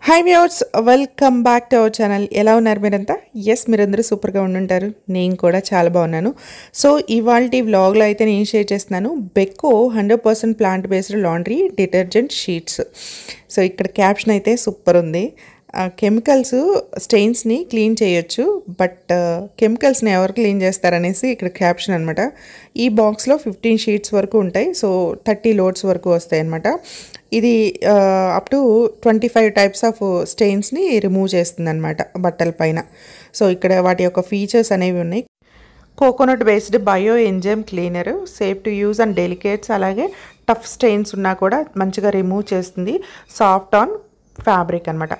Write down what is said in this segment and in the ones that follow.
Hi viewers, welcome back to our channel. ఎలా ఉన్నారు మీరంతా? ఎస్, మీరందరూ సూపర్గా ఉండుంటారు. నేను కూడా చాలా బాగున్నాను. సో ఇవాల్టి వ్లాగ్లో అయితే నేను షేర్ చేస్తున్నాను బెక్కో 100% plant based laundry detergent sheets. So ఇక్కడ క్యాప్షన్ అయితే సూపర్ ఉంది. కెమికల్స్ స్టెయిన్స్ని క్లీన్ చేయొచ్చు, బట్ కెమికల్స్ని ఎవరు క్లీన్ చేస్తారనేసి ఇక్కడ క్యాప్షన్ అనమాట. ఈ బాక్స్లో 15 షీట్స్ వరకు ఉంటాయి. సో 30 లోడ్స్ వరకు వస్తాయి అనమాట. ఇది అప్ టు 25 టైప్స్ ఆఫ్ స్టెయిన్స్ని రిమూవ్ చేస్తుంది అనమాట బట్టల పైన. సో ఇక్కడ వాటి యొక్క ఫీచర్స్ అనేవి ఉన్నాయి. Coconut based bio enzyme cleaner, safe to use and delicates, అలాగే టఫ్ స్టెయిన్స్ ఉన్నా కూడా మంచిగా రిమూవ్ చేస్తుంది. సాఫ్ట్ ఆన్ ఫ్యాబ్రిక్ అనమాట.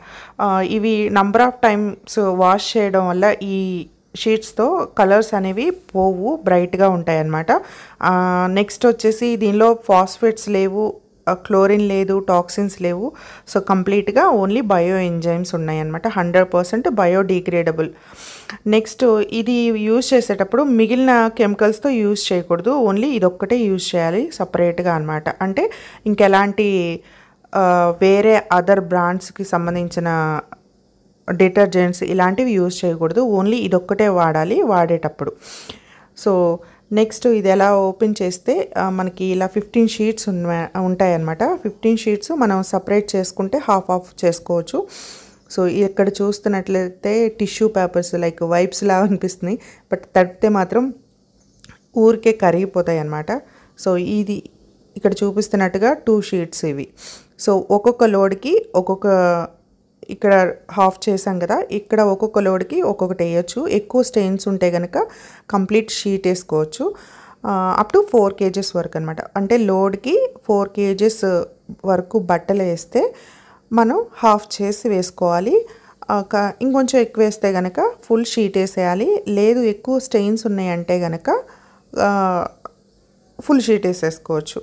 ఇవి నంబర్ ఆఫ్ టైమ్స్ వాష్ చేయడం వల్ల ఈ షీట్స్తో కలర్స్ అనేవి పోవు, బ్రైట్గా ఉంటాయి అన్నమాట. నెక్స్ట్ వచ్చేసి దీనిలో ఫాస్ఫేట్స్ లేవు, క్లోరిన్ లేదు, టాక్సిన్స్ లేవు. సో కంప్లీట్గా ఓన్లీ బయో ఎంజైమ్స్ ఉన్నాయి అన్నమాట. 100% బయోడిగ్రేడబుల్. నెక్స్ట్ ఇది యూజ్ చేసేటప్పుడు మిగిలిన కెమికల్స్తో యూజ్ చేయకూడదు, ఓన్లీ ఇదొక్కటే యూజ్ చేయాలి సపరేట్గా అనమాట. అంటే ఇంకెలాంటి వేరే అదర్ బ్రాండ్స్కి సంబంధించిన డిటర్జెంట్స్ ఇలాంటివి యూజ్ చేయకూడదు, ఓన్లీ ఇదొక్కటే వాడాలి వాడేటప్పుడు. సో నెక్స్ట్ ఇది ఎలా ఓపెన్ చేస్తే మనకి ఇలా 15 షీట్స్ ఉంటాయన్నమాట. 15 షీట్స్ మనం సపరేట్ చేసుకుంటే హాఫ్ ఆఫ్ చేసుకోవచ్చు. సో ఇక్కడ చూస్తున్నట్లయితే టిష్యూ పేపర్స్ లైక్ వైప్స్ లాగా అనిపిస్తుంది, బట్ తడిపితే మాత్రం ఊరికే కరిగిపోతాయి అన్నమాట. సో ఇది ఇక్కడ చూపిస్తున్నట్టుగా 2 షీట్స్ ఇవి. సో ఒక్కొక్క లోడ్కి ఒక్కొక్క, ఇక్కడ హాఫ్ చేసాం కదా, ఇక్కడ ఒక్కొక్క లోడ్కి ఒక్కొక్కటి వేయచ్చు. ఎక్కువ స్టెయిన్స్ ఉంటే కనుక కంప్లీట్ షీట్ వేసుకోవచ్చు. అప్ టు 4 kgs వరకు అనమాట. అంటే లోడ్కి 4 kgs వరకు బట్టలు వేస్తే మనం హాఫ్ చేసి వేసుకోవాలి. ఇంకొంచెం ఎక్కువ వేస్తే కనుక ఫుల్ షీట్ వేసేయాలి. లేదు ఎక్కువ స్టెయిన్స్ ఉన్నాయంటే కనుక ఫుల్ షీట్ వేసేసుకోవచ్చు.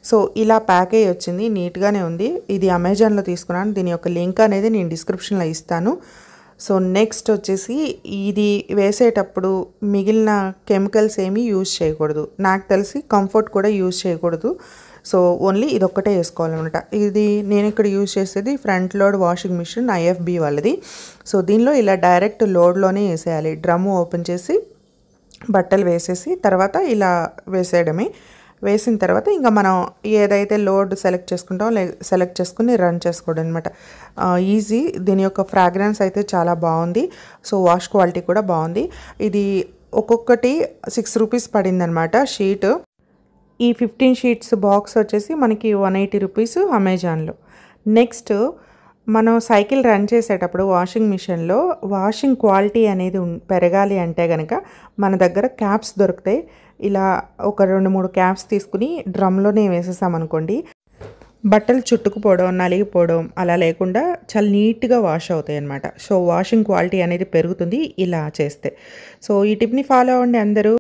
సో ఇలా ప్యాకేజ్ వచ్చింది, నీట్గానే ఉంది. ఇది అమెజాన్లో తీసుకున్నాను. దీని యొక్క లింక్ అనేది నేను డిస్క్రిప్షన్లో ఇస్తాను. సో నెక్స్ట్ వచ్చేసి ఇది వేసేటప్పుడు మిగిలిన కెమికల్స్ ఏమీ యూజ్ చేయకూడదు. నాకు తెలిసి కంఫర్ట్ కూడా యూజ్ చేయకూడదు. సో ఓన్లీ ఇదొక్కటే వేసుకోవాలన్నమాట. ఇది నేను ఇక్కడ యూజ్ చేసేది front load washing machine IFB వాళ్ళది. సో దీనిలో ఇలా డైరెక్ట్ లోడ్లోనే వేసేయాలి. డ్రమ్ము ఓపెన్ చేసి బట్టలు వేసేసి తర్వాత ఇలా వేసేయడమే. వేసిన తర్వాత ఇంకా మనం ఏదైతే లోడ్ సెలెక్ట్ చేసుకుంటామో సెలెక్ట్ చేసుకుని రన్ చేసుకోవడం అనమాట. ఈజీ. దీని యొక్క ఫ్రాగ్రెన్స్ అయితే చాలా బాగుంది. సో వాష్ క్వాలిటీ కూడా బాగుంది. ఇది ఒక్కొక్కటి 6 రూపీస్ పడిందనమాట షీట్. ఈ 15 షీట్స్ బాక్స్ వచ్చేసి మనకి 180 రూపీస్ అమెజాన్లో. నెక్స్ట్ మనం సైకిల్ రన్ చేసేటప్పుడు వాషింగ్ మిషన్లో వాషింగ్ క్వాలిటీ అనేది పెరగాలి అంటే కనుక మన దగ్గర క్యాప్స్ దొరుకుతాయి. ఇలా ఒక 2-3 క్యాప్స్ తీసుకుని డ్రమ్లోనే వేసేసామనుకోండి, బట్టలు చుట్టుకుపోవడం, నలిగిపోవడం అలా లేకుండా చాలా నీట్గా వాష్ అవుతాయి అన్నమాట. సో వాషింగ్ క్వాలిటీ అనేది పెరుగుతుంది ఇలా చేస్తే. సో ఈ టిప్ని ఫాలో అవ్వండి అందరూ.